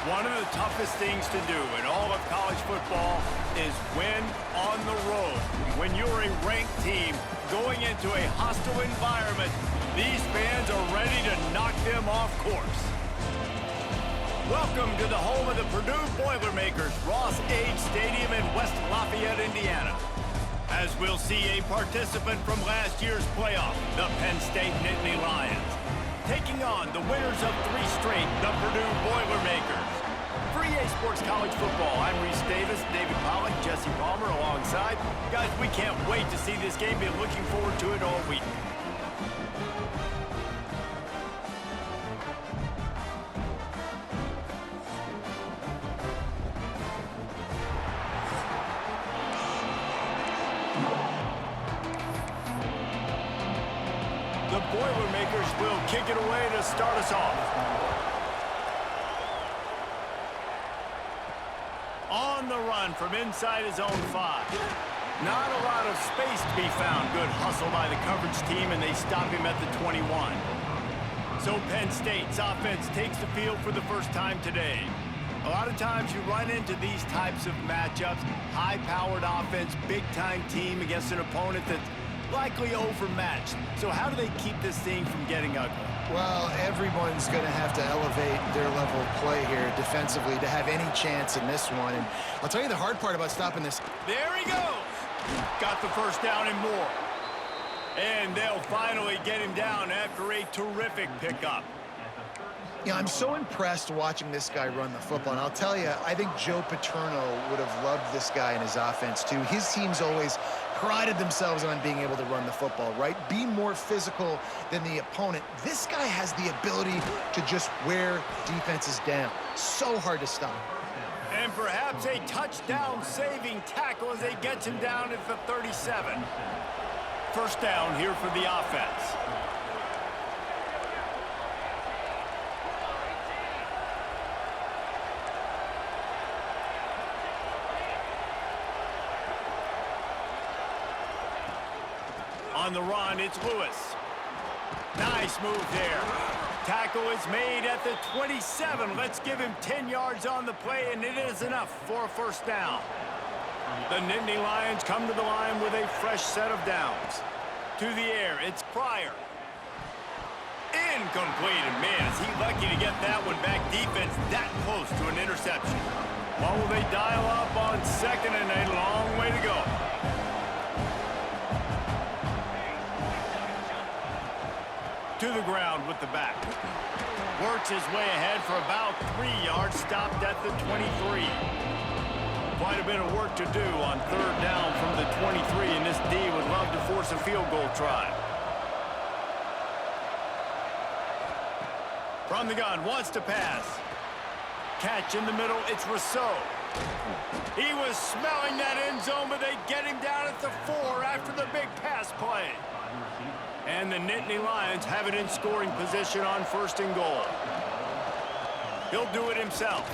One of the toughest things to do in all of college football is win on the road. When you're a ranked team going into a hostile environment, these fans are ready to knock them off course. Welcome to the home of the Purdue Boilermakers, Ross Age Stadium in West Lafayette, Indiana. As we'll see a participant from last year's playoff, the Penn State Nittany Lions, taking on the winners of 3 straight, the Purdue Boilermakers. For EA Sports College Football, I'm Reese Davis, David Pollack, Jesse Palmer alongside. Guys, we can't wait to see this game. Been looking forward to it all week. The Boilermakers will kick it away to start us off. On the run from inside his own 5. Not a lot of space to be found. Good hustle by the coverage team, and they stop him at the 21. So Penn State's offense takes the field for the first time today. A lot of times you run into these types of matchups. High-powered offense, big-time team against an opponent that's likely overmatched. So how do they keep this thing from getting ugly? Well, everyone's going to have to elevate their level of play here defensively to have any chance in this one. And I'll tell you the hard part about stopping this. There he goes. Got the first down and more. And they'll finally get him down after a terrific pickup. Yeah, I'm so impressed watching this guy run the football. And I'll tell you, I think Joe Paterno would have loved this guy in his offense, too. His teams always prided themselves on being able to run the football, right? Be more physical than the opponent. This guy has the ability to just wear defenses down. So hard to stop. And perhaps a touchdown-saving tackle as they get him down at the 37. First down here for the offense. On the run, it's Lewis. Nice move there. Tackle is made at the 27. Let's give him 10 yards on the play, and it is enough for a first down. The Nittany Lions come to the line with a fresh set of downs. To the air, it's Pryor. Incomplete, and man, is he lucky to get that one back. Defense that close to an interception. What will they dial up on second, and a long way to go. To the ground with the back. Works his way ahead for about 3 yards, stopped at the 23. Quite a bit of work to do on third down from the 23, and this D would love to force a field goal try. From the gun, wants to pass. Catch in the middle, it's Rousseau. He was smelling that end zone, but they get him down at the 4 after the big pass play. And the Nittany Lions have it in scoring position on first and goal. He'll do it himself.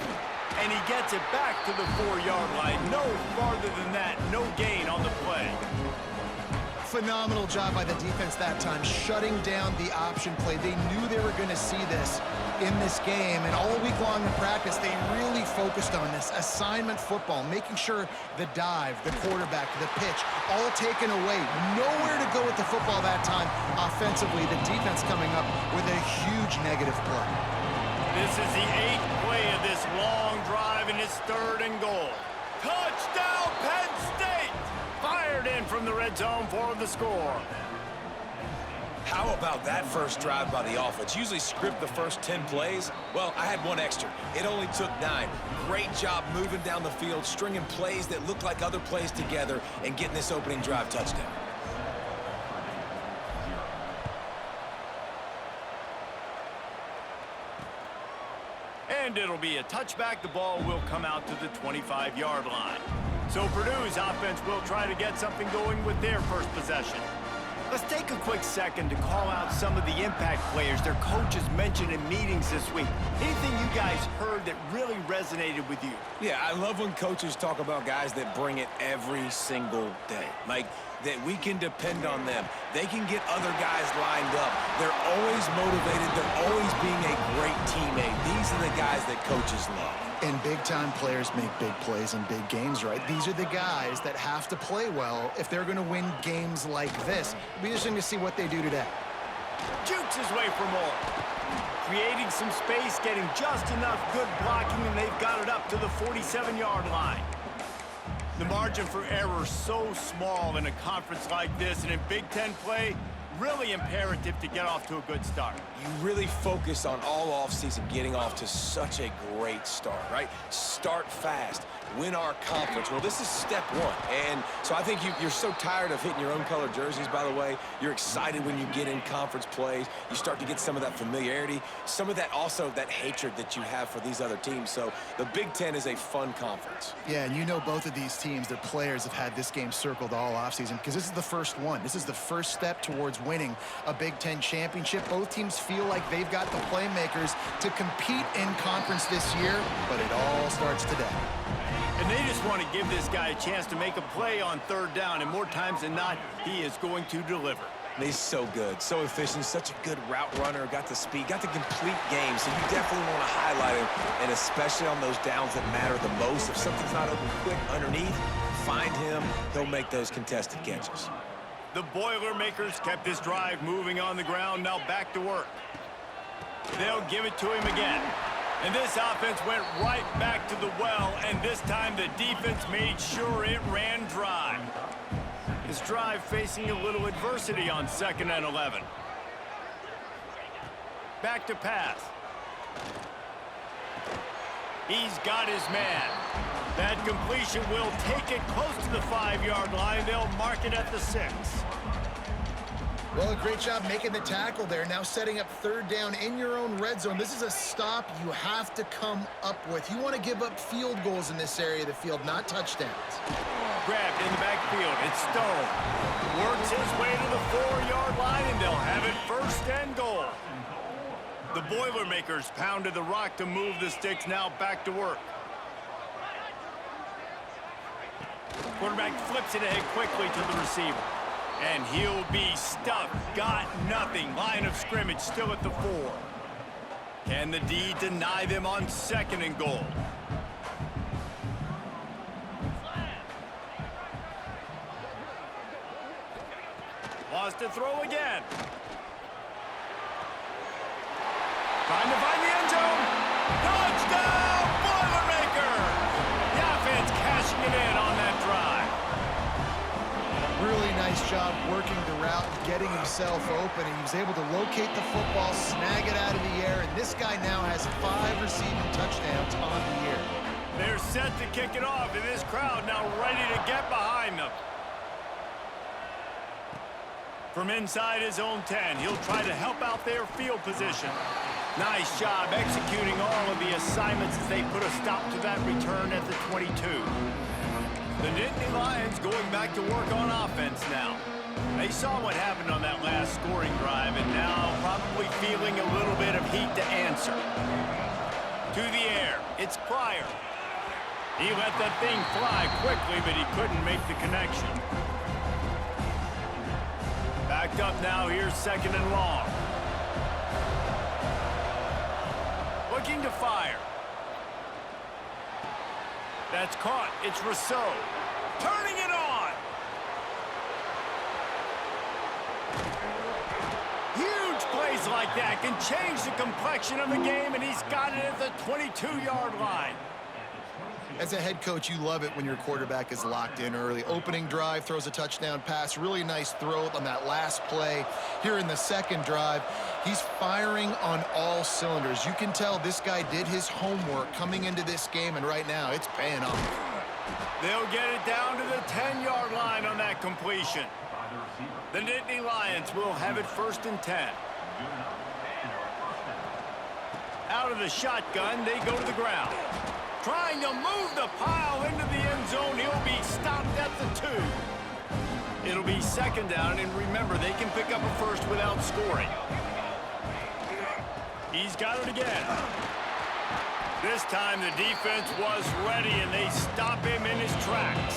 And he gets it back to the 4-yard line. No farther than that. No gain on the play. Phenomenal job by the defense that time, shutting down the option play. They knew they were going to see this in this game, and all week long in practice, they really focused on this assignment football, making sure the dive, the quarterback, the pitch, all taken away. Nowhere to go with the football that time offensively. The defense coming up with a huge negative play. This is the 8th play of this long drive, and it's third and goal. Touchdown, Penn State! Fired in from the red zone for the score. How about that first drive by the offense? Usually script the first 10 plays. Well, I had one extra. It only took 9. Great job moving down the field, stringing plays that look like other plays together, and getting this opening drive touchdown. And it'll be a touchback. The ball will come out to the 25-yard line. So Purdue's offense will try to get something going with their first possession. Let's take a quick second to call out some of the impact players their coaches mentioned in meetings this week. Anything you guys heard that really resonated with you? Yeah, I love when coaches talk about guys that bring it every single day. Like, that we can depend on them. They can get other guys lined up. They're always motivated. They're always being a great teammate. These are the guys that coaches love. And big-time players make big plays in big games, right? These are the guys that have to play well if they're going to win games like this. It'll be interesting to see what they do today. Jukes his way for more. Creating some space, getting just enough good blocking, and they've got it up to the 47-yard line. The margin for error so small in a conference like this, and in Big Ten play, really imperative to get off to a good start. You really focus on all offseason getting off to such a great start, right? Start fast, win our conference. Well, this is step one. And so I think you're so tired of hitting your own color jerseys, by the way. You're excited when you get in conference plays. You start to get some of that familiarity, some of that also that hatred that you have for these other teams. So the Big Ten is a fun conference. Yeah, and you know both of these teams, their players have had this game circled all offseason because this is the first one. This is the first step towards winning a Big Ten championship. Both teams feel like they've got the playmakers to compete in conference this year, but it all starts today. And they just want to give this guy a chance to make a play on third down, and more times than not, he is going to deliver. And he's so good, so efficient, such a good route runner, got the speed, got the complete game, so you definitely want to highlight him, and especially on those downs that matter the most. If something's not open quick underneath, find him, he'll make those contested catches. The Boilermakers kept this drive moving on the ground, now back to work. They'll give it to him again. And this offense went right back to the well, and this time the defense made sure it ran dry. This drive facing a little adversity on 2nd and 11. Back to pass. He's got his man. That completion will take it close to the 5-yard line. They'll mark it at the 6. Well, a great job making the tackle there. Now setting up third down in your own red zone. This is a stop you have to come up with. You want to give up field goals in this area of the field, not touchdowns. Grabbed in the backfield. It's Stone. Works his way to the 4-yard line, and they'll have it 1st and goal. The Boilermakers pounded the rock to move the sticks, now back to work. Quarterback flips it ahead quickly to the receiver. And he'll be stuffed. Got nothing. Line of scrimmage still at the 4. Can the D deny them on 2nd and goal? Wants to throw again. Trying to find the end zone. Touchdown, Boilermaker! The offense cashing it in on that drive. Really nice job working the route, getting himself open, and he was able to locate the football, snag it out of the air, and this guy now has 5 receiving touchdowns on the year. They're set to kick it off, and this crowd now ready to get behind them. From inside his own 10, he'll try to help out their field position. Nice job executing all of the assignments as they put a stop to that return at the 22. The Nittany Lions going back to work on offense now. They saw what happened on that last scoring drive, and now probably feeling a little bit of heat to answer. To the air, it's Pryor. He let that thing fly quickly, but he couldn't make the connection. Backed up now, here's 2nd and long. Looking to fire. That's caught. It's Rousseau. Turning it on. Huge plays like that can change the complexion of the game, and he's got it at the 22-yard line. As a head coach, you love it when your quarterback is locked in early. Opening drive, throws a touchdown pass. Really nice throw on that last play. Here in the 2nd drive, he's firing on all cylinders. You can tell this guy did his homework coming into this game, and right now it's paying off. They'll get it down to the 10-yard line on that completion. The Nittany Lions will have it 1st and 10. Out of the shotgun, they go to the ground. Trying to move the pile into the end zone. He'll be stopped at the 2. It'll be second down, and remember, they can pick up a first without scoring. He's got it again. This time the defense was ready, and they stop him in his tracks.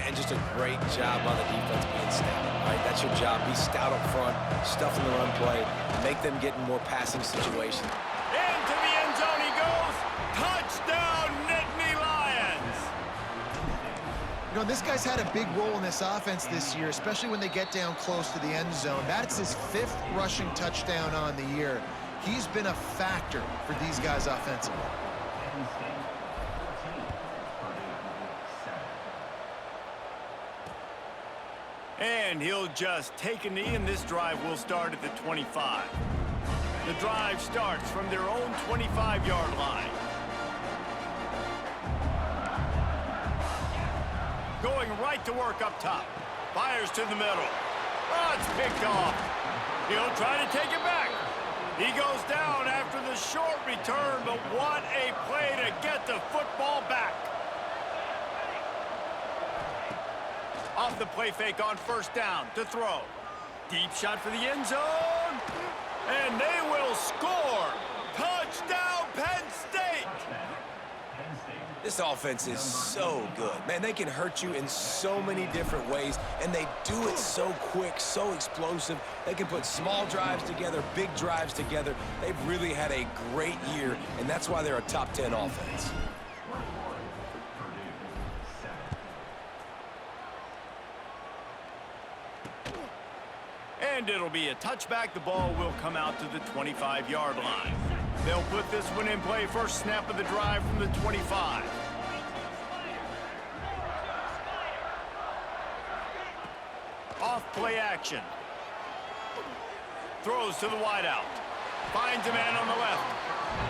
And just a great job on the defense being stout. All right, that's your job. Be stout up front, stuff in the run play, make them get in more passing situations. Into the end zone he goes. Touchdown, Nittany Lions! You know, this guy's had a big role in this offense this year, especially when they get down close to the end zone. That's his 5th rushing touchdown on the year. He's been a factor for these guys offensively. And he'll just take a knee, and this drive will start at the 25. The drive starts from their own 25-yard line. Going right to work up top. Fires to the middle. Oh, it's picked off. He'll try to take it back. He goes down after the short return, but what a play to get the football back. Off the play fake on first down to throw. Deep shot for the end zone. And they will score. Touchdown, Penn State. This offense is so good. Man, they can hurt you in so many different ways, and they do it so quick, so explosive. They can put small drives together, big drives together. They've really had a great year, and that's why they're a top 10 offense. And it'll be a touchback. The ball will come out to the 25-yard line. They'll put this one in play. First snap of the drive from the 25. Off play action. Throws to the wideout. Finds a man on the left.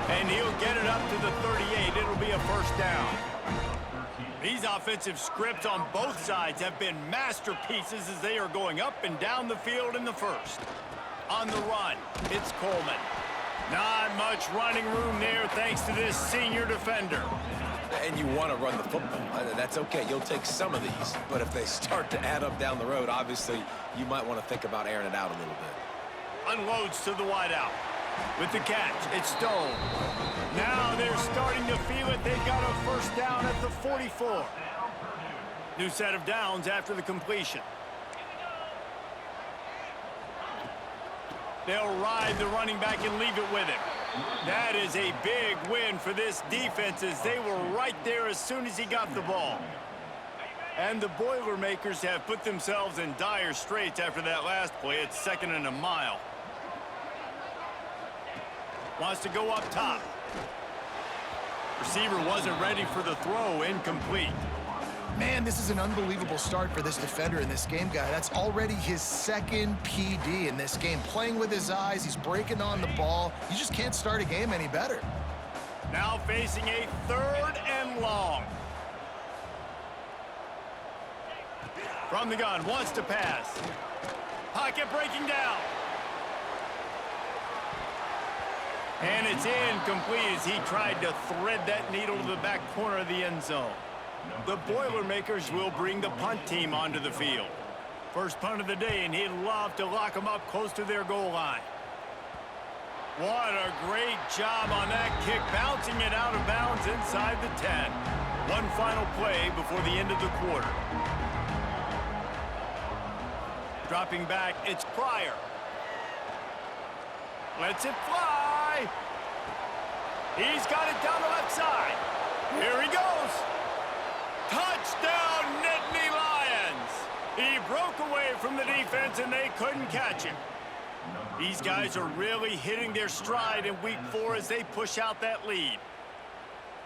And he'll get it up to the 38. It'll be a first down. These offensive scripts on both sides have been masterpieces as they are going up and down the field in the first. On the run, it's Coleman. Not much running room there thanks to this senior defender. And you want to run the football. That's okay. You'll take some of these. But if they start to add up down the road, obviously, you might want to think about airing it out a little bit. Unloads to the wideout. With the catch, it's Stone. Now they're starting to feel it. They've got a first down at the 44. New set of downs after the completion. They'll ride the running back and leave it with him. That is a big win for this defense as they were right there as soon as he got the ball. And the Boilermakers have put themselves in dire straits after that last play. It's 2nd and a mile. Wants to go up top. Receiver wasn't ready for the throw. Incomplete. Man, this is an unbelievable start for this defender in this game, guy. That's already his 2nd PD in this game. Playing with his eyes, he's breaking on the ball. You just can't start a game any better. Now facing a 3rd and long. From the gun, wants to pass. Pocket breaking down. And it's incomplete as he tried to thread that needle to the back corner of the end zone. The Boilermakers will bring the punt team onto the field. First punt of the day, and he'd love to lock them up close to their goal line. What a great job on that kick, bouncing it out of bounds inside the 10. One final play before the end of the quarter. Dropping back, it's Pryor. Lets it fly. He's got it down the left side. Here he goes. Touchdown, Nittany Lions. He broke away from the defense, and they couldn't catch him. These guys are really hitting their stride in week 4 as they push out that lead.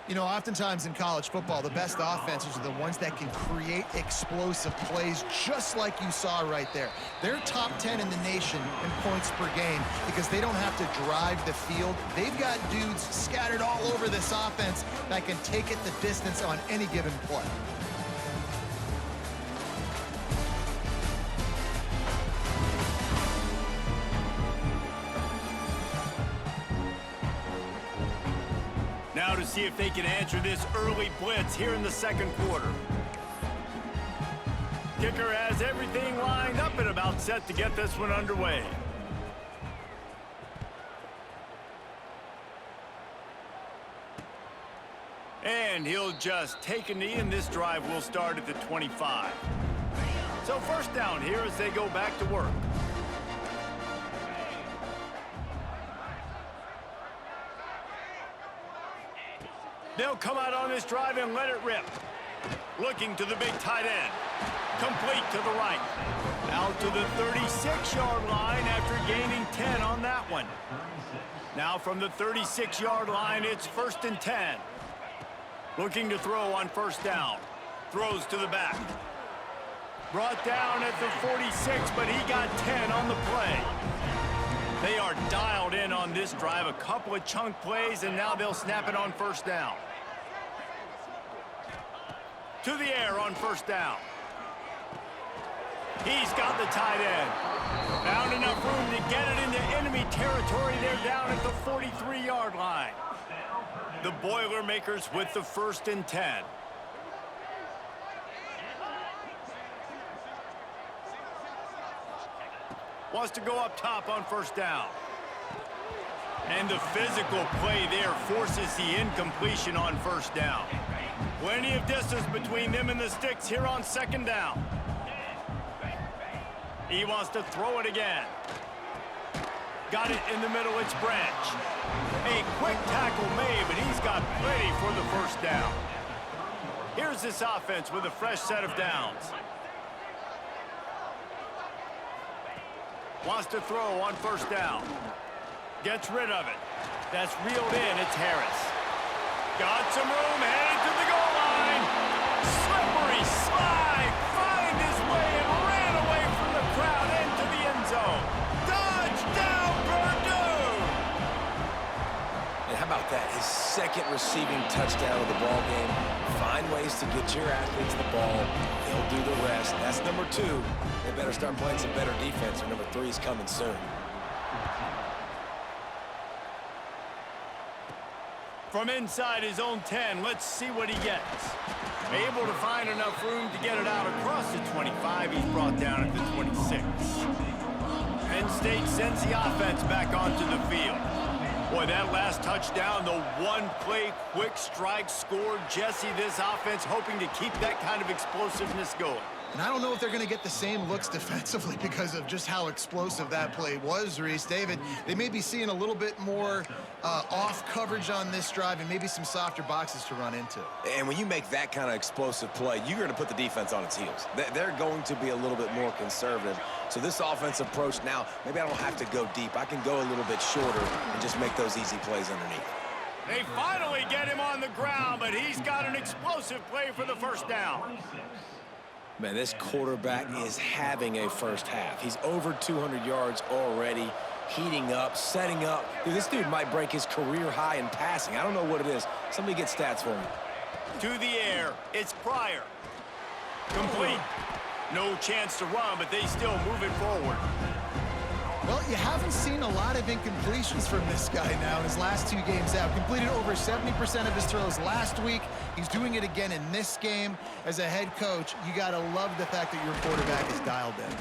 You know, oftentimes in college football, the best offenses are the ones that can create explosive plays, just like you saw right there. They're top 10 in the nation in points per game because they don't have to drive the field. They've got dudes scattered all over this offense that can take it the distance on any given play. Now to see if they can answer this early blitz here in the second quarter. Kicker has everything lined up and about set to get this one underway. And he'll just take a knee, and this drive will start at the 25. So first down here as they go back to work. They'll come out on this drive and let it rip. Looking to the big tight end. Complete to the right. Out to the 36-yard line after gaining 10 on that one. Now from the 36-yard line, it's 1st and 10. Looking to throw on first down. Throws to the back. Brought down at the 46, but he got 10 on the play. They are dialed in on this drive. A couple of chunk plays, and now they'll snap it on first down. To the air on first down. He's got the tight end. Found enough room to get it into enemy territory. They're down at the 43-yard line. The Boilermakers with the 1st and 10. Wants to go up top on first down. And the physical play there forces the incompletion on first down. Plenty of distance between them and the sticks here on 2nd down. He wants to throw it again. Got it in the middle, it's Branch. A quick tackle made, but he's got plenty for the first down. Here's this offense with a fresh set of downs. Wants to throw on first down. Gets rid of it. That's reeled in, it's Harris. Got some room, headed to the goal line. Slippery slide, find his way and ran away from the crowd into the end zone. Touchdown, Purdue! And how about that? His 2nd receiving touchdown of the ball game. Find ways to get your athletes the ball. They'll do the rest. That's number 2. They better start playing some better defense, or number 3 is coming soon. From inside his own 10, let's see what he gets. Able to find enough room to get it out across the 25. He's brought down at the 26. Penn State sends the offense back onto the field. Boy, that last touchdown, the one-play quick strike score. Jesse, this offense hoping to keep that kind of explosiveness going. And I don't know if they're going to get the same looks defensively because of just how explosive that play was, Reese. David, they may be seeing a little bit more off coverage on this drive and maybe some softer boxes to run into. And when you make that kind of explosive play, you're going to put the defense on its heels. They're going to be a little bit more conservative. So this offensive approach now, maybe I don't have to go deep. I can go a little bit shorter and just make those easy plays underneath. They finally get him on the ground, but he's got an explosive play for the first down. Man, this quarterback is having a first half. He's over 200 yards already, heating up, setting up. Dude, this dude might break his career high in passing. I don't know what it is. Somebody get stats for me. To the air, it's Pryor. Complete. No chance to run, but they still move it forward. Well, you haven't seen a lot of incompletions from this guy now in his last 2 games out. Completed over 70% of his throws last week. He's doing it again in this game. As a head coach, you got to love the fact that your quarterback is dialed in.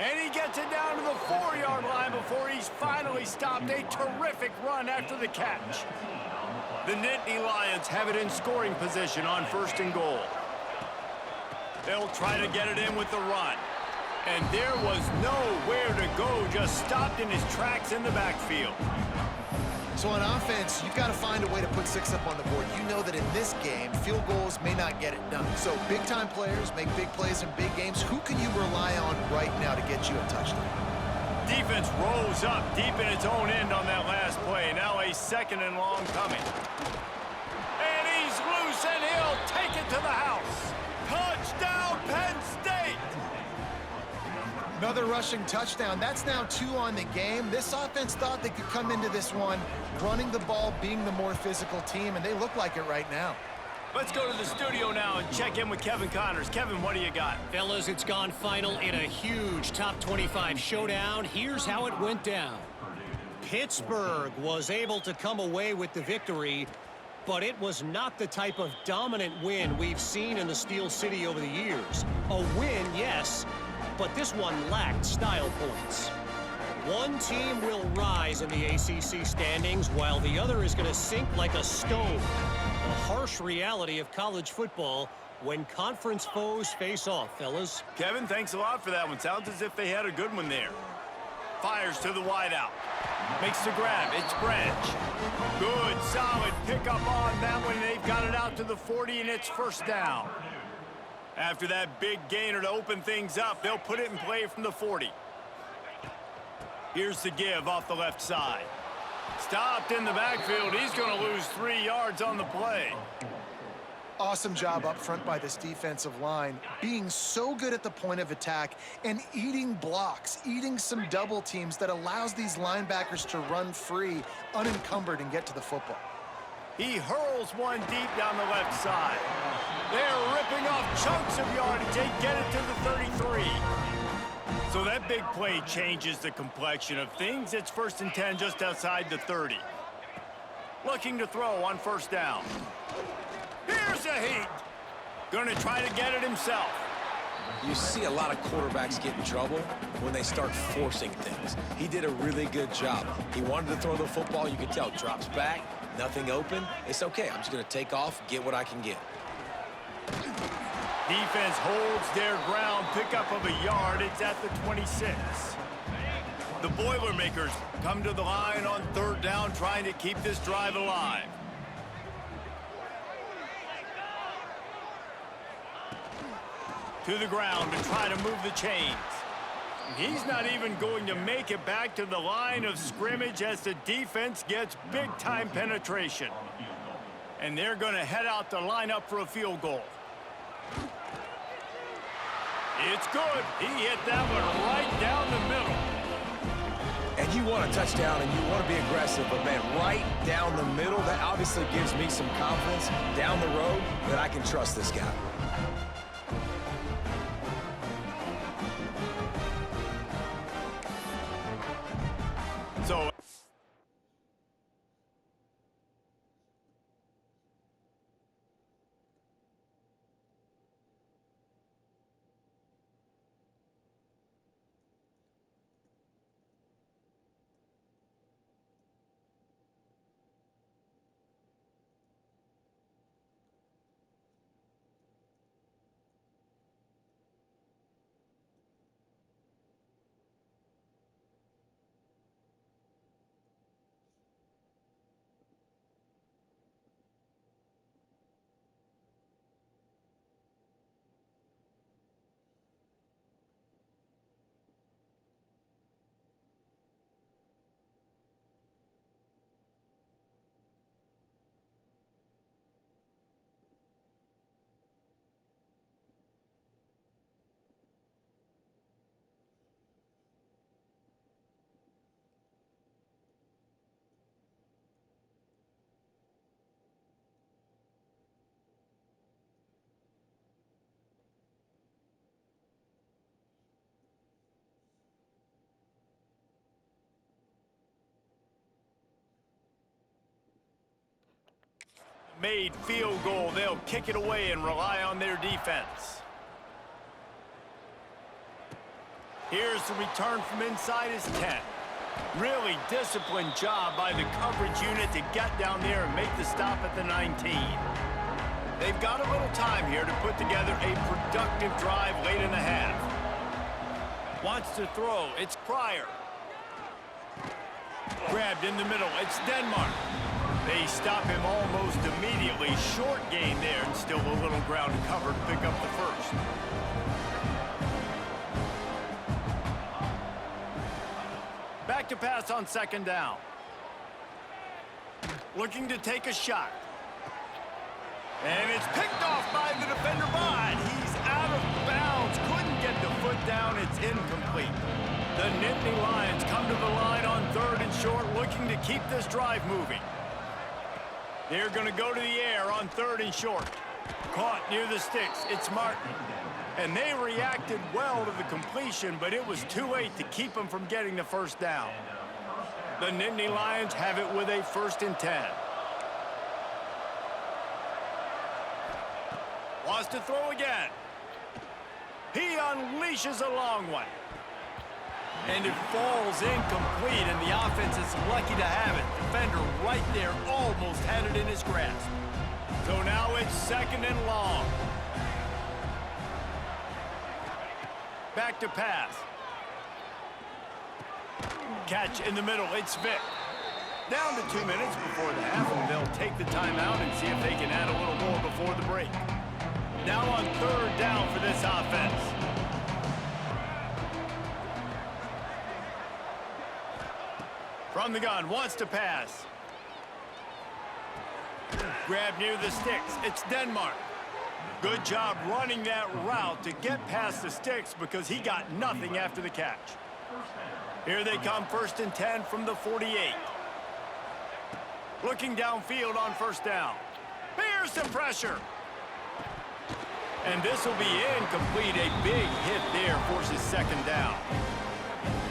And he gets it down to the 4-yard line before he's finally stopped. A terrific run after the catch. The Nittany Lions have it in scoring position on 1st and goal. They'll try to get it in with the run. And there was nowhere to go, just stopped in his tracks in the backfield. So on offense, you've got to find a way to put 6 up on the board. You know that in this game, field goals may not get it done. So big-time players make big plays in big games. Who can you rely on right now to get you a touchdown? Defense rolls up deep in its own end on that last play. Now a 2nd and long coming. And he's loose, and he'll take it to the house. Touchdown, Penn State! Another rushing touchdown. That's now 2 on the game. This offense thought they could come into this one running the ball, being the more physical team, and they look like it right now. Let's go to the studio now and check in with Kevin Connors. Kevin, what do you got? Fellas, it's gone final in a huge top 25 showdown. Here's how it went down. Pittsburgh was able to come away with the victory, But it was not the type of dominant win we've seen in the Steel City over the years. A win, yes, but this one lacked style points. One team will rise in the ACC standings while the other is going to sink like a stone. The harsh reality of college football when conference foes face off, fellas. Kevin, thanks a lot for that one. Sounds as if they had a good one there. Fires to the wideout. Makes the grab. It's Branch. Good, solid pickup on that one. They've got it out to the 40, and it's first down. After that big gainer to open things up, they'll put it in play from the 40. Here's the give off the left side. Stopped in the backfield. He's going to lose 3 yards on the play. Awesome job up front by this defensive line, being so good at the point of attack and eating blocks, eating some double teams that allows these linebackers to run free, unencumbered, and get to the football. He hurls one deep down the left side. They're ripping off chunks of yardage. They get it to the 33. So that big play changes the complexion of things. It's 1st and 10 just outside the 30. Looking to throw on first down. Here's a heat. Going to try to get it himself. You see a lot of quarterbacks get in trouble when they start forcing things. He did a really good job. He wanted to throw the football. You could tell. Drops back, nothing open. It's okay. I'm just going to take off, get what I can get. Defense holds their ground. Pickup of a yard. It's at the 26. The Boilermakers come to the line on 3rd down, trying to keep this drive alive. To the ground to try to move the chains. He's not even going to make it back to the line of scrimmage as the defense gets big-time penetration. And they're going to head out to line up for a field goal. It's good. He hit that one right down the middle. And you want a touchdown and you want to be aggressive, but man, right down the middle, that obviously gives me some confidence down the road that I can trust this guy. So made field goal. They'll kick it away and rely on their defense. Here's the return from inside his 10. Really disciplined job by the coverage unit to get down there and make the stop at the 19. They've got a little time here to put together a productive drive late in the half. Wants to throw. It's Pryor. Grabbed in the middle. It's Denmark. They stop him almost immediately. Short gain there, and still a little ground to cover to pick up the first. Back to pass on 2nd down. Looking to take a shot. And it's picked off by the defender, but he's out of bounds. Couldn't get the foot down. It's incomplete. The Nittany Lions come to the line on 3rd and short, looking to keep this drive moving. They're going to go to the air on 3rd and short. Caught near the sticks. It's Martin. And they reacted well to the completion, but it was too late to keep them from getting the first down. The Nittany Lions have it with a 1st and 10. Wants to throw again. He unleashes a long one. And it falls incomplete, and the offense is lucky to have it. Defender right there almost had it in his grasp. So now it's 2nd and long. Back to pass. Catch in the middle. It's Vick. Down to 2 minutes before the half, and they'll take the timeout and see if they can add a little more before the break. Now on 3rd down for this offense. From the gun, wants to pass. Grab near the sticks. It's Denmark. Good job running that route to get past the sticks because he got nothing after the catch. Here they come, 1st and 10 from the 48. Looking downfield on 1st down. Here's some pressure. And this will be incomplete. A big hit there forces 2nd down.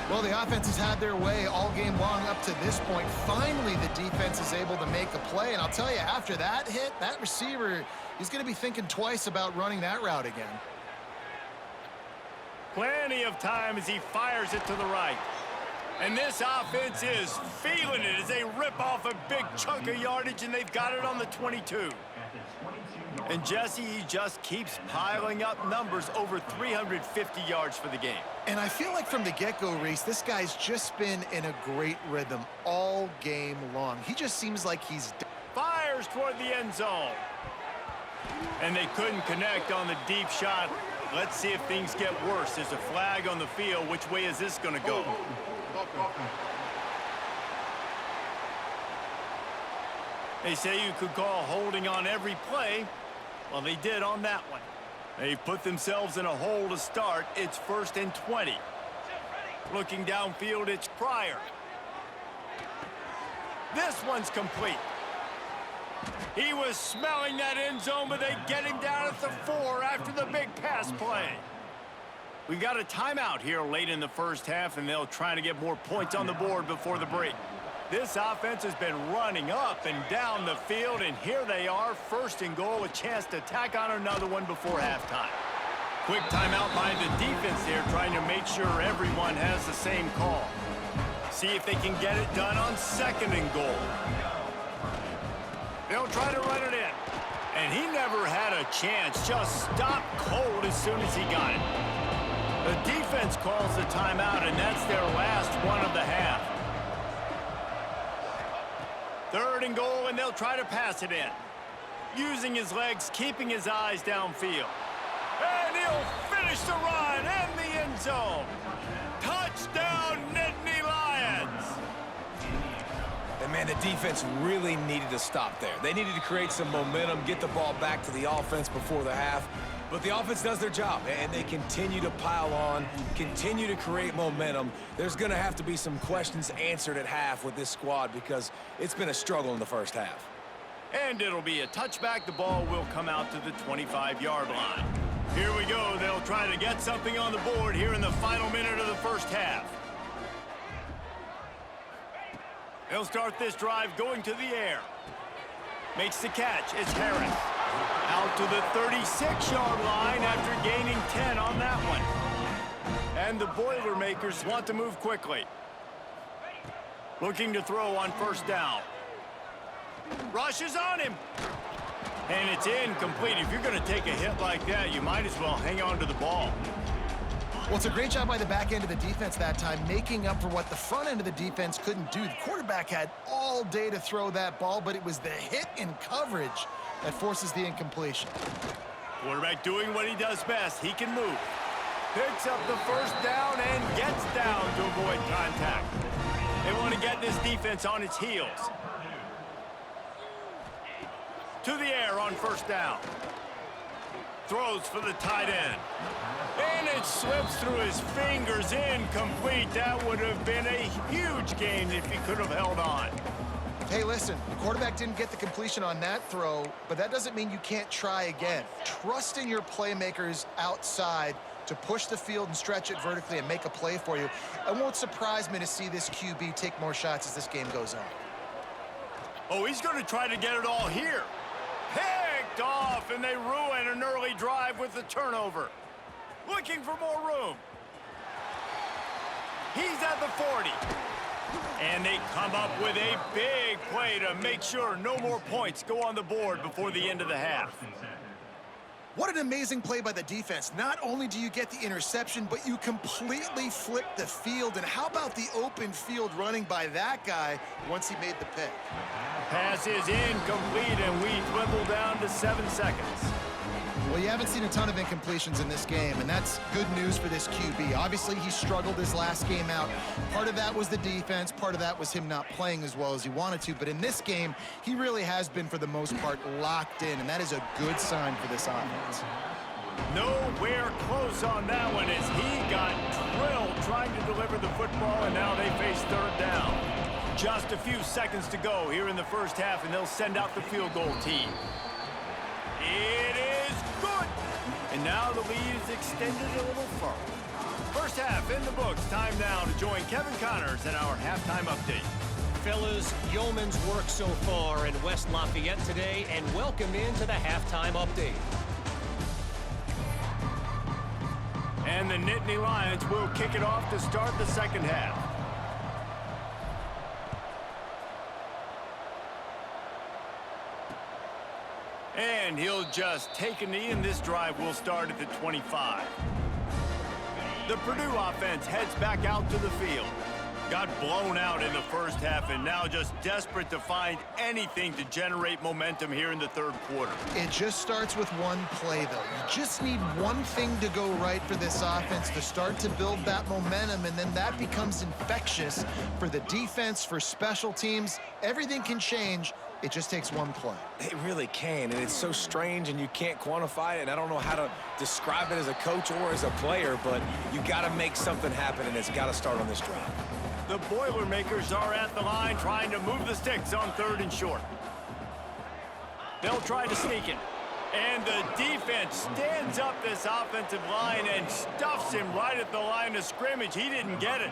Well, the offense has had their way all game long up to this point. Finally, the defense is able to make a play. And I'll tell you, after that hit, that receiver, he's going to be thinking twice about running that route again. Plenty of time as he fires it to the right. And this offense is feeling it as they rip off a big chunk of yardage, and they've got it on the 22. And Jesse, he just keeps piling up numbers, over 350 yards for the game. And I feel like from the get-go, Reese, this guy's just been in a great rhythm all game long. He just seems like he's... Fires toward the end zone. And they couldn't connect on the deep shot. Let's see if things get worse. There's a flag on the field. Which way is this going to go? They say you could call holding on every play. Well, they did on that one. They've put themselves in a hole to start. It's 1st and 20. Looking downfield, it's Pryor. This one's complete. He was smelling that end zone, but they get him down at the 4 after the big pass play. We've got a timeout here late in the 1st half, and they'll try to get more points on the board before the break. This offense has been running up and down the field, and here they are, 1st and goal, a chance to tack on another one before halftime. Quick timeout by the defense here, trying to make sure everyone has the same call. See if they can get it done on 2nd and goal. They'll try to run it in. And he never had a chance, just stopped cold as soon as he got it. The defense calls the timeout, and that's their last one of the half. 3rd and goal, and they'll try to pass it in. Using his legs, keeping his eyes downfield. And he'll finish the run in the end zone. Touchdown, Nittany Lions! And man, the defense really needed to stop there. They needed to create some momentum, get the ball back to the offense before the half. But the offense does their job, and they continue to pile on, continue to create momentum. There's going to have to be some questions answered at half with this squad because it's been a struggle in the 1st half. And it'll be a touchback. The ball will come out to the 25-yard line. Here we go. They'll try to get something on the board here in the final minute of the 1st half. They'll start this drive going to the air. Makes the catch. It's Harris. Out to the 36-yard line after gaining 10 on that one. And the Boilermakers want to move quickly. Looking to throw on 1st down. Rushes on him. And it's incomplete. If you're going to take a hit like that, you might as well hang on to the ball. Well, it's a great job by the back end of the defense that time, making up for what the front end of the defense couldn't do. The quarterback had all day to throw that ball, but it was the hit in coverage that forces the incompletion. Quarterback doing what he does best. He can move. Picks up the 1st down and gets down to avoid contact. They want to get this defense on its heels. To the air on 1st down. Throws for the tight end. And it slips through his fingers, incomplete. That would have been a huge gain if he could have held on. Hey, listen, the quarterback didn't get the completion on that throw, but that doesn't mean you can't try again. Trust in your playmakers outside to push the field and stretch it vertically and make a play for you. It won't surprise me to see this QB take more shots as this game goes on. Oh, he's going to try to get it all here. Picked off, and they ruin an early drive with the turnover. Looking for more room. He's at the 40. And they come up with a big play to make sure no more points go on the board before the end of the half. What an amazing play by the defense. Not only do you get the interception, but you completely flip the field. And how about the open field running by that guy once he made the pick? Pass is incomplete, and we dwindle down to 7 seconds. Well, you haven't seen a ton of incompletions in this game, and that's good news for this QB. Obviously, he struggled his last game out. Part of that was the defense. Part of that was him not playing as well as he wanted to. But in this game, he really has been, for the most part, locked in, and that is a good sign for this offense. Nowhere close on that one as he got drilled trying to deliver the football, and now they face third down. Just a few seconds to go here in the first half, and they'll send out the field goal team. It is good. And now the lead is extended a little further. First half in the books. Time now to join Kevin Connors in our halftime update. Fellas, yeoman's work so far in West Lafayette today, and welcome into the halftime update. And the Nittany Lions will kick it off to start the second half. And he'll just take a knee, and this drive will start at the 25. The Purdue offense heads back out to the field. Got blown out in the first half, and now just desperate to find anything to generate momentum here in the third quarter. It just starts with one play, though. You just need one thing to go right for this offense to start to build that momentum, and then that becomes infectious for the defense, for special teams. Everything can change. It just takes one play. It really can, and it's so strange, and you can't quantify it, and I don't know how to describe it as a coach or as a player, but you got to make something happen, and it's got to start on this drive. The Boilermakers are at the line trying to move the sticks on 3rd and short. They'll try to sneak it. And the defense stands up this offensive line and stuffs him right at the line of scrimmage. He didn't get it.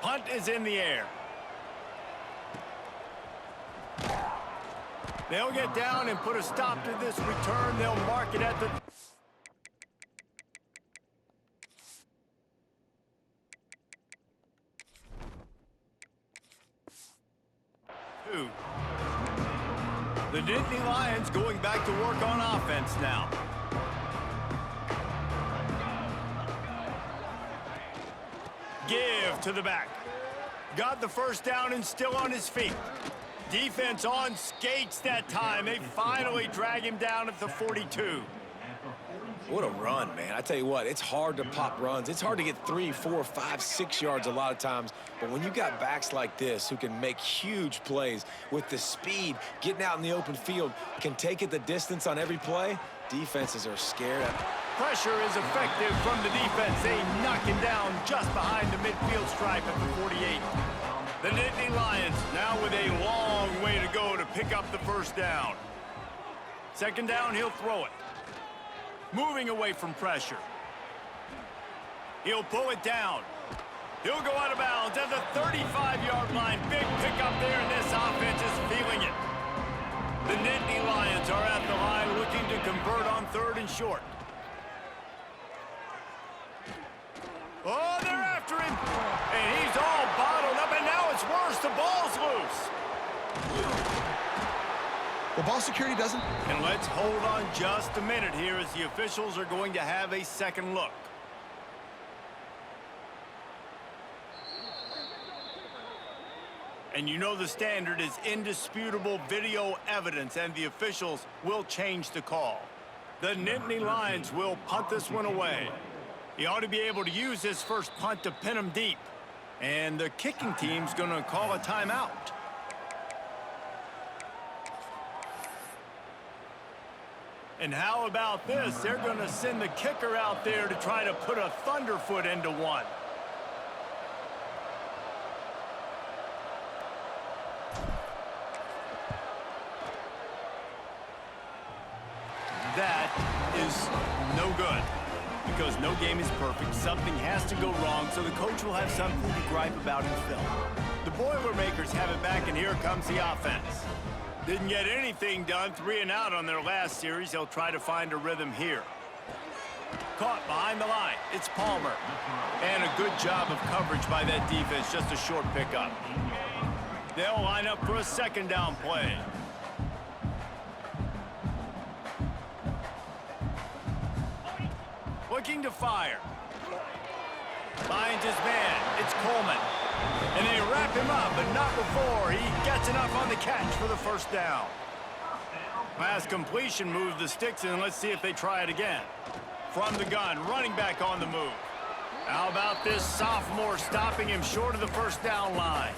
Punt is in the air. They'll get down and put a stop to this return. They'll mark it at the... The Nittany Lions going back to work on offense now. Give to the back. Got the first down and still on his feet. Defense on skates that time. They finally drag him down at the 42. What a run, man. I tell you what, it's hard to pop runs. It's hard to get 3, 4, 5, 6 yards a lot of times. But when you got backs like this who can make huge plays with the speed, getting out in the open field, can take it the distance on every play, defenses are scared. Pressure is effective from the defense. They knock him down just behind the midfield stripe at the 48. The Nittany Lions now with a long way to go to pick up the first down. Second down, he'll throw it. Moving away from pressure. He'll pull it down. He'll go out of bounds at the 35-yard line. Big pickup there, and this offense is feeling it. The Nittany Lions are at the line looking to convert on 3rd and short. Oh, they're after him. And he's all bottled up, and now it's worse. The ball's loose. The ball security doesn't... And let's hold on just a minute here as the officials are going to have a second look. And you know the standard is indisputable video evidence, and the officials will change the call. The Nittany Lions will punt this one away. He ought to be able to use his first punt to pin him deep. And the kicking team's going to call a timeout. And how about this? They're going to send the kicker out there to try to put a thunderfoot into one. That is no good. Because no game is perfect, something has to go wrong, so the coach will have something to gripe about in film. The Boilermakers have it back, and here comes the offense. Didn't get anything done, 3 and out on their last series. They'll try to find a rhythm here. Caught behind the line. It's Palmer. And a good job of coverage by that defense, just a short pickup. They'll line up for a second down play. Looking to fire. Finds his man. It's Coleman. And they wrap him up, but not before he gets enough on the catch for the first down. Last completion moved the sticks in. Let's see if they try it again. From the gun, running back on the move. How about this sophomore stopping him short of the first down line?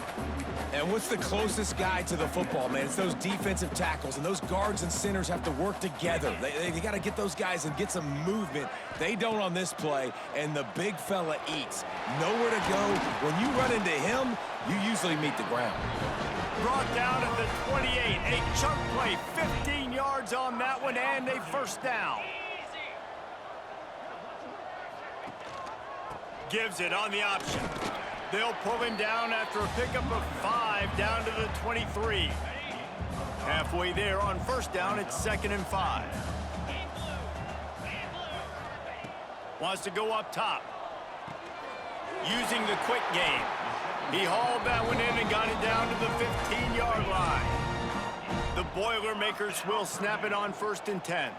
And what's the closest guy to the football, man? It's those defensive tackles, and those guards and centers have to work together. They got to get those guys and get some movement. They don't on this play, and the big fella eats. Nowhere to go. When you run into him, you usually meet the ground. Brought down at the 28. A chunk play, 15 yards on that one, and a first down. Gives it on the option. They'll pull him down after a pickup of 5 down to the 23. Halfway there on first down, it's 2nd and 5. Wants to go up top. Using the quick game. He hauled that one in and got it down to the 15-yard line. The Boilermakers will snap it on 1st and 10.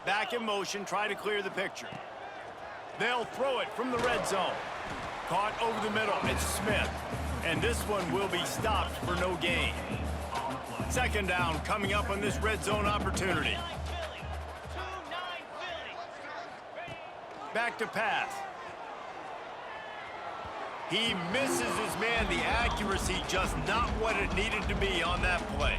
Back in motion, try to clear the picture. They'll throw it from the red zone. Caught over the middle, it's Smith. And this one will be stopped for no gain. 2nd down coming up on this red zone opportunity. Back to pass. He misses his man. The accuracy just not what it needed to be on that play.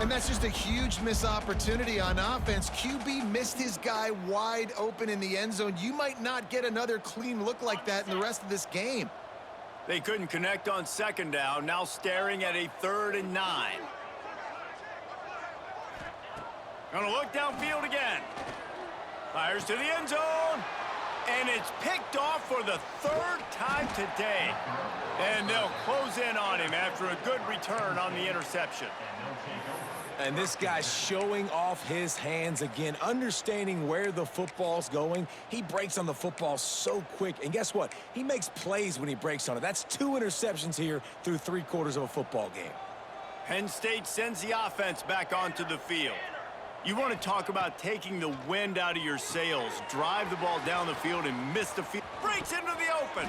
And that's just a huge missed opportunity on offense. QB missed his guy wide open in the end zone. You might not get another clean look like that in the rest of this game. They couldn't connect on 2nd down. Now staring at a 3rd and 9. Gonna look downfield again. Fires to the end zone. And it's picked off for the 3rd time today. And they'll close in on him after a good return on the interception. And this guy's showing off his hands again, understanding where the football's going. He breaks on the football so quick. And guess what? He makes plays when he breaks on it. That's 2 interceptions here through 3/4 of a football game. Penn State sends the offense back onto the field. You want to talk about taking the wind out of your sails. Drive the ball down the field and miss the field. Breaks into the open.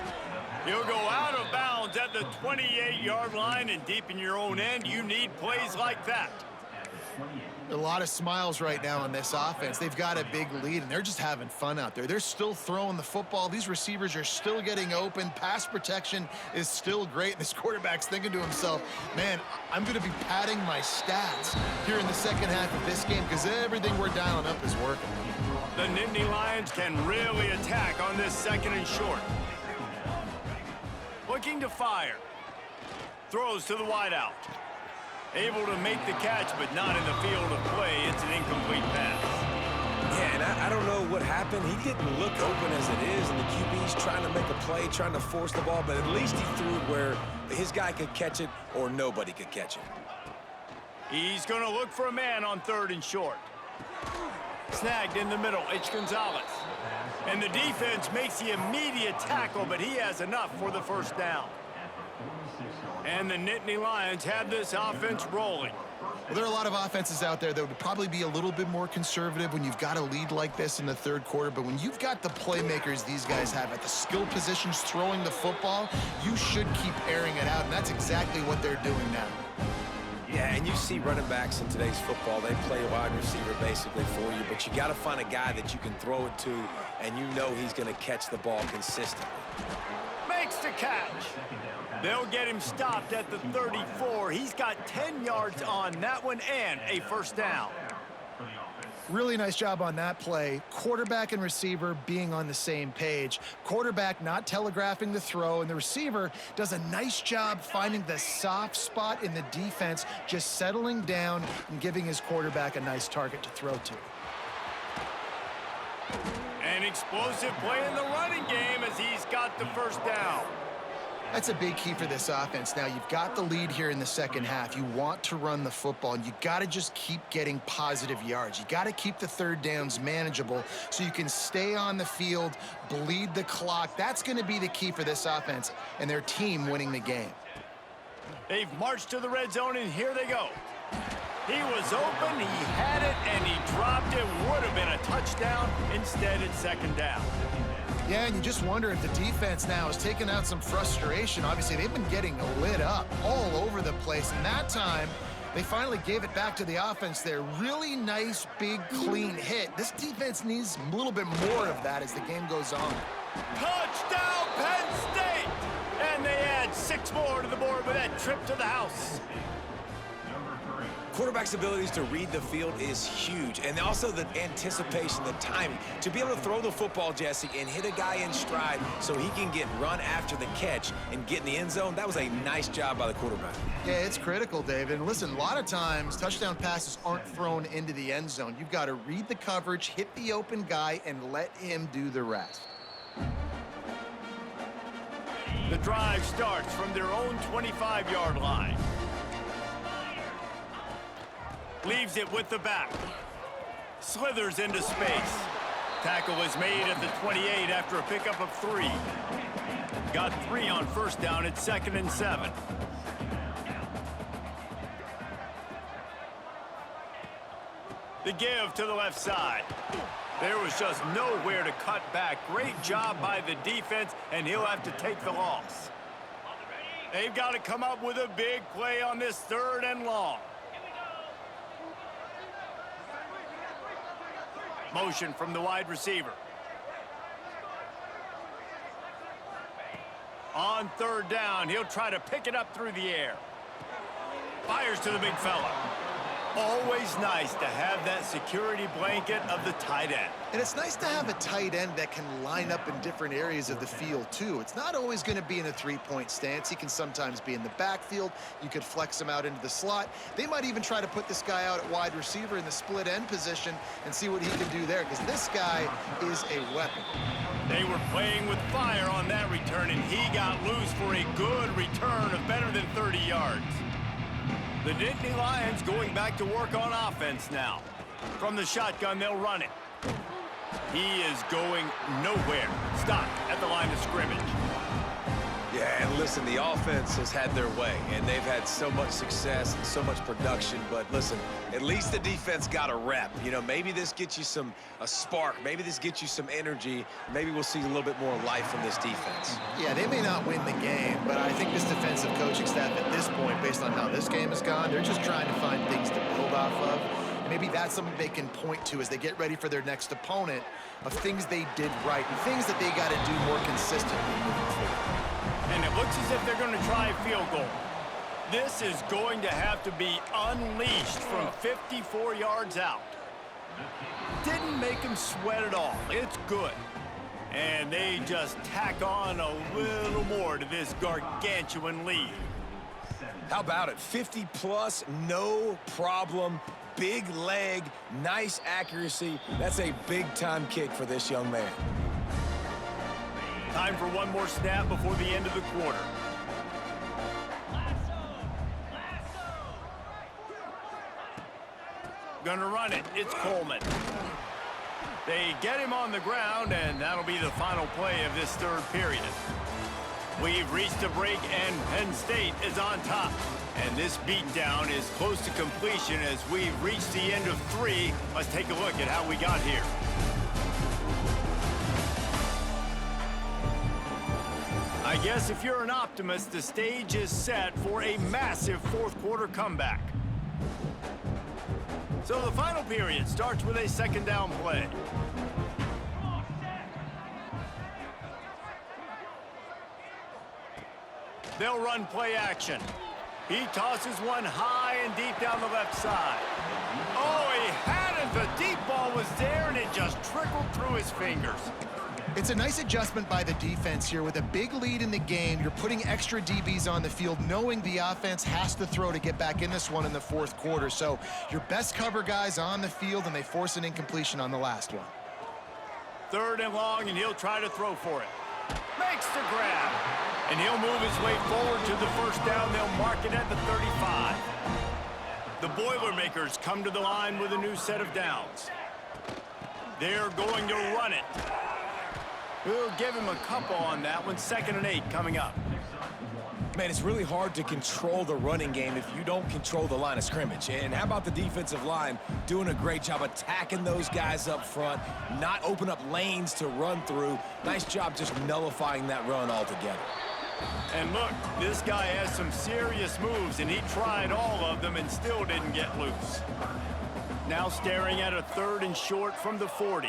He'll go out of bounds at the 28-yard line, and deep in your own end, you need plays like that. A lot of smiles right now on this offense. They've got a big lead, and they're just having fun out there. They're still throwing the football. These receivers are still getting open. Pass protection is still great. And this quarterback's thinking to himself, man, I'm going to be padding my stats here in the second half of this game because everything we're dialing up is working. The Nittany Lions can really attack on this 2nd and short. Looking to fire. Throws to the wideout. Able to make the catch, but not in the field of play. It's an incomplete pass. Yeah, and I don't know what happened. He didn't look open as it is, and the QB's trying to make a play, trying to force the ball, but at least he threw it where his guy could catch it or nobody could catch it. He's going to look for a man on 3rd and short. Snagged in the middle, it's Gonzalez. And the defense makes the immediate tackle, but he has enough for the first down. And the Nittany Lions have this offense rolling. Well, there are a lot of offenses out there that would probably be a little bit more conservative when you've got a lead like this in the 3rd quarter. But when you've got the playmakers these guys have at the skill positions throwing the football, you should keep airing it out. And that's exactly what they're doing now. Yeah, and you see running backs in today's football, they play wide receiver basically for you, but you got to find a guy that you can throw it to, and you know he's going to catch the ball consistently. Makes the catch. They'll get him stopped at the 34. He's got 10 yards on that one and a first down. Really nice job on that play. Quarterback and receiver being on the same page. Quarterback not telegraphing the throw, and the receiver does a nice job finding the soft spot in the defense, just settling down and giving his quarterback a nice target to throw to. An explosive play in the running game as he's got the first down. That's a big key for this offense. Now, you've got the lead here in the second half. You want to run the football, and you got to just keep getting positive yards. You got to keep the third downs manageable so you can stay on the field, bleed the clock. That's going to be the key for this offense and their team winning the game. They've marched to the red zone, and here they go. He was open, he had it, and he dropped it. Would have been a touchdown. Instead, it's second down. Yeah, and you just wonder if the defense now is taking out some frustration. Obviously, they've been getting lit up all over the place, and that time, they finally gave it back to the offense there. Really nice, big, clean hit. This defense needs a little bit more of that as the game goes on. Touchdown, Penn State! And they add 6 more to the board with that trip to the house. Quarterback's abilities to read the field is huge, and also the anticipation, the timing. To be able to throw the football, Jesse, and hit a guy in stride so he can get run after the catch and get in the end zone, that was a nice job by the quarterback. Yeah, it's critical, David. And listen, a lot of times, touchdown passes aren't thrown into the end zone. You've got to read the coverage, hit the open guy, and let him do the rest. The drive starts from their own 25-yard line. Leaves it with the back. Slithers into space. Tackle is made at the 28 after a pickup of 3. Got 3 on first down at 2nd and 7. The give to the left side. There was just nowhere to cut back. Great job by the defense, and he'll have to take the loss. They've got to come up with a big play on this 3rd and long. Motion from the wide receiver. On 3rd down, he'll try to pick it up through the air. Fires to the big fella. Always nice to have that security blanket of the tight end. And it's nice to have a tight end that can line up in different areas of the field, too. It's not always going to be in a 3-point stance. He can sometimes be in the backfield. You could flex him out into the slot. They might even try to put this guy out at wide receiver in the split end position and see what he can do there, because this guy is a weapon. They were playing with fire on that return, and he got loose for a good return of better than 30 yards. The Nittany Lions going back to work on offense now. From the shotgun, they'll run it. He is going nowhere. Stop at the line of scrimmage. Yeah, and listen, the offense has had their way, and they've had so much success and so much production. But listen, at least the defense got a rep. You know, maybe this gets you a spark. Maybe this gets you some energy. Maybe we'll see a little bit more life from this defense. Yeah, they may not win the game, but I think this defensive coaching staff at this point, based on how this game has gone, they're just trying to find things to build off of. Maybe that's something they can point to as they get ready for their next opponent, of things they did right and things that they got to do more consistently moving forward. And it looks as if they're going to try a field goal. This is going to have to be unleashed from 54 yards out. Didn't make them sweat at all. It's good. And they just tack on a little more to this gargantuan lead. How about it? 50-plus, no problem. Big leg, nice accuracy. That's a big-time kick for this young man. Time for one more snap before the end of the quarter. Gonna run it. It's Coleman. They get him on the ground, and that'll be the final play of this 3rd period. We've reached a break, and Penn State is on top. And this beatdown is close to completion as we've reached the end of 3. Let's take a look at how we got here. I guess if you're an optimist, the stage is set for a massive 4th quarter comeback. So the final period starts with a 2nd down play. They'll run play action. He tosses one high and deep down the left side. Oh, he had it. The deep ball was there, and it just trickled through his fingers. It's a nice adjustment by the defense here. With a big lead in the game, you're putting extra DBs on the field, knowing the offense has to throw to get back in this one in the 4th quarter. So your best cover guys on the field, and they force an incompletion on the last one. 3rd and long, and he'll try to throw for it. Makes the grab. And he'll move his way forward to the 1st down. They'll mark it at the 35. The Boilermakers come to the line with a new set of downs. They're going to run it. We'll give him a couple on that one. 2nd and 8 coming up. Man, it's really hard to control the running game if you don't control the line of scrimmage. And how about the defensive line doing a great job attacking those guys up front, not open up lanes to run through. Nice job just nullifying that run altogether. And look, this guy has some serious moves, and he tried all of them and still didn't get loose. Now staring at a 3rd and short from the 40.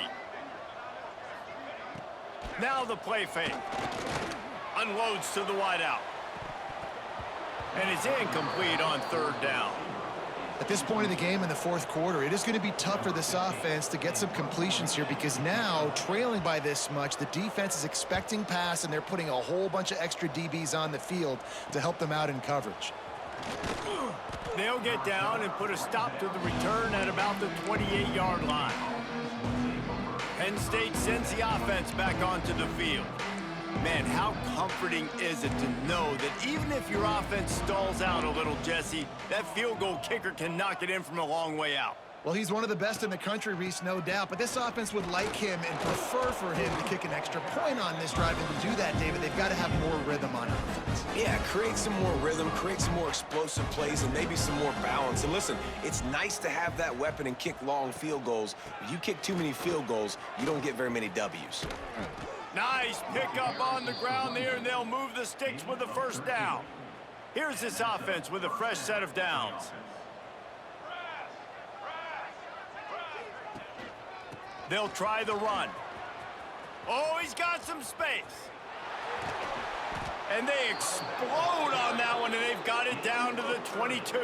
Now the play fake. Unloads to the wideout. And it's incomplete on 3rd down. At this point in the game in the 4th quarter, it is going to be tough for this offense to get some completions here because now, trailing by this much, the defense is expecting pass, and they're putting a whole bunch of extra DBs on the field to help them out in coverage. They'll get down and put a stop to the return at about the 28-yard line. Penn State sends the offense back onto the field. Man, how comforting is it to know that even if your offense stalls out a little, Jesse, that field goal kicker can knock it in from a long way out. Well, he's one of the best in the country, Reese, no doubt, but this offense would like him and prefer for him to kick an extra point on this drive. And to do that, David, they've got to have more rhythm on offense. Yeah, create some more rhythm, create some more explosive plays, and maybe some more balance. And listen, it's nice to have that weapon and kick long field goals. If you kick too many field goals, you don't get very many W's. Nice pickup on the ground there, and they'll move the sticks with the 1st down. Here's this offense with a fresh set of downs. They'll try the run. Oh, he's got some space. And they explode on that one, and they've got it down to the 22.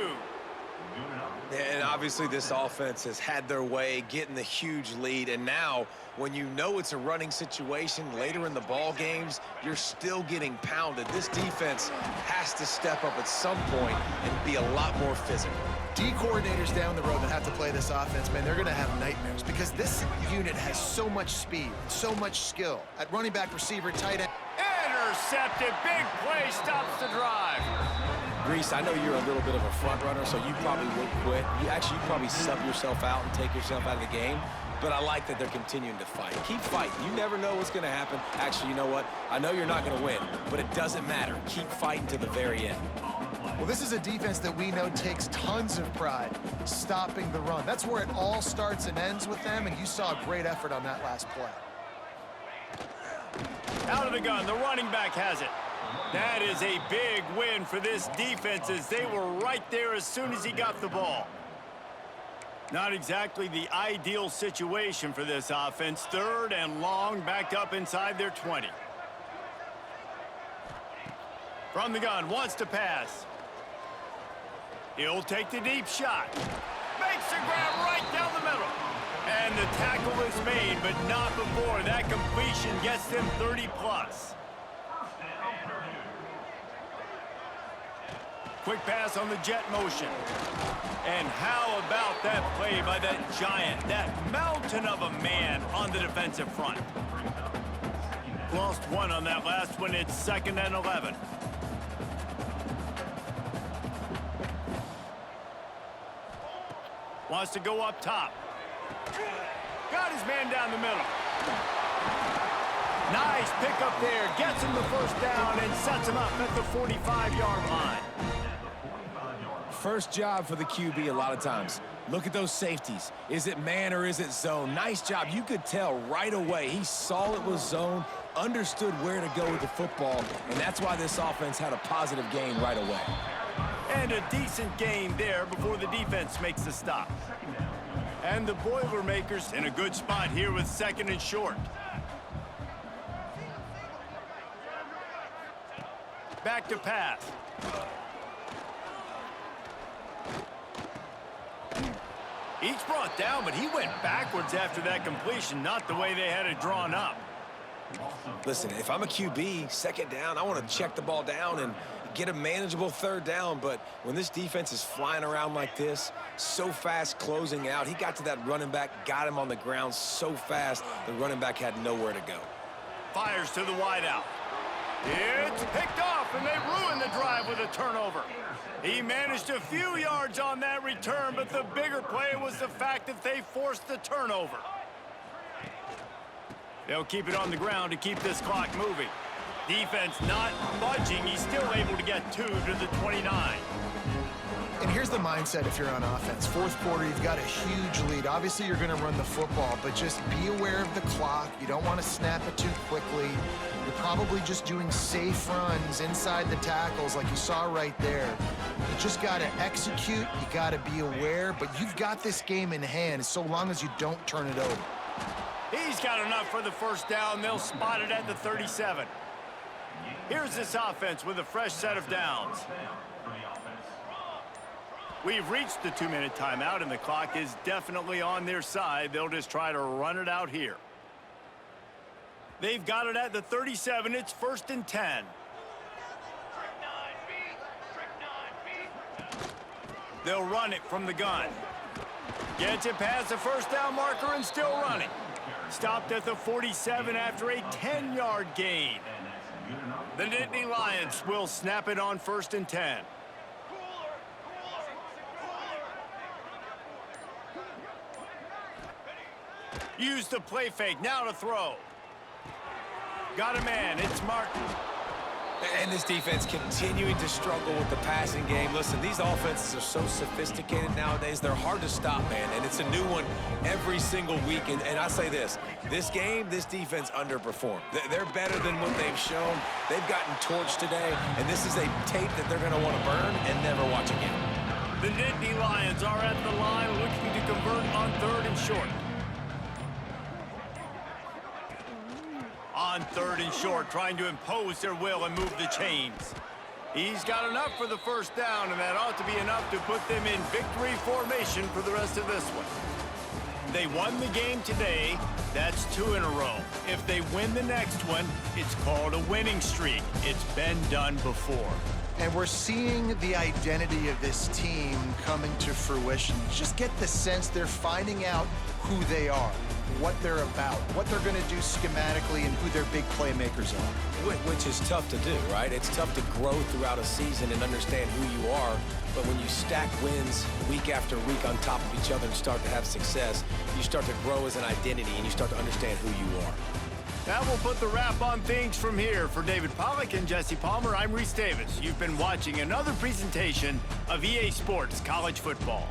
And obviously this offense has had their way getting the huge lead, and now when you know it's a running situation later in the ball games, you're still getting pounded. This defense has to step up at some point and be a lot more physical. D coordinators down the road that have to play this offense, man, they're going to have nightmares because this unit has so much speed, so much skill at running back, receiver, tight end. Intercepted. Big play stops the drive. Reese, I know you're a little bit of a front runner, so you probably would quit. You probably sub yourself out and take yourself out of the game. But I like that they're continuing to fight. Keep fighting. You never know what's going to happen. Actually, you know what? I know you're not going to win, but it doesn't matter. Keep fighting to the very end. Well, this is a defense that we know takes tons of pride stopping the run. That's where it all starts and ends with them, and you saw a great effort on that last play. Out of the gun, the running back has it. That is a big win for this defense as they were right there as soon as he got the ball. Not exactly the ideal situation for this offense. 3rd and long, backed up inside their 20. From the gun, wants to pass. He'll take the deep shot. Makes the grab right down the middle. And the tackle is made, but not before that completion gets them 30+. Quick pass on the jet motion. And how about that play by that giant, that mountain of a man on the defensive front? Lost one on that last one. It's 2nd and 11. Wants to go up top. Got his man down the middle. Nice pickup there. Gets him the 1st down and sets him up at the 45-yard line. First job for the QB a lot of times. Look at those safeties. Is it man or is it zone? Nice job. You could tell right away. He saw it was zone, understood where to go with the football, and that's why this offense had a positive gain right away. And a decent gain there before the defense makes the stop. And the Boilermakers in a good spot here with 2nd and short. Back to pass. Each brought down, but he went backwards after that completion, not the way they had it drawn up. Listen, if I'm a QB, 2nd down, I want to check the ball down and get a manageable third down, but when this defense is flying around like this, so fast closing out, he got to that running back, got him on the ground so fast, the running back had nowhere to go. Fires to the wideout. It's picked off, and they ruin the drive with a turnover. He managed a few yards on that return, but the bigger play was the fact that they forced the turnover. They'll keep it on the ground to keep this clock moving. Defense not budging. He's still able to get 2 to the 29. And here's the mindset if you're on offense. Fourth quarter, you've got a huge lead. Obviously, you're going to run the football, but just be aware of the clock. You don't want to snap it too quickly. You're probably just doing safe runs inside the tackles like you saw right there. You just got to execute. You got to be aware, but you've got this game in hand so long as you don't turn it over. He's got enough for the first down. They'll spot it at the 37. Here's this offense with a fresh set of downs. We've reached the 2-minute timeout, and the clock is definitely on their side. They'll just try to run it out here. They've got it at the 37. It's 1st and 10. They'll run it from the gun. Gets it past the first down marker and still running. Stopped at the 47 after a 10-yard gain. The Nittany Lions will snap it on 1st and 10. Use the play fake, now to throw. Got a man, it's Martin. And this defense continuing to struggle with the passing game. Listen, these offenses are so sophisticated nowadays. They're hard to stop, man, and it's a new one every single week. And I say this game, this defense underperformed. They're better than what they've shown. They've gotten torched today, and this is a tape that they're going to want to burn and never watch again. The Nittany Lions are at the line looking to convert on 3rd and short. On 3rd and short, trying to impose their will and move the chains. He's got enough for the first down, and that ought to be enough to put them in victory formation for the rest of this one. They won the game today. That's 2 in a row. If they win the next one, it's called a winning streak. It's been done before. And we're seeing the identity of this team coming to fruition. You just get the sense they're finding out who they are, what they're about, what they're going to do schematically, and who their big playmakers are. Which is tough to do, right? It's tough to grow throughout a season and understand who you are, but when you stack wins week after week on top of each other and start to have success, you start to grow as an identity and you start to understand who you are. That will put the wrap on things from here. For David Pollack and Jesse Palmer, I'm Reese Davis. You've been watching another presentation of EA Sports College Football.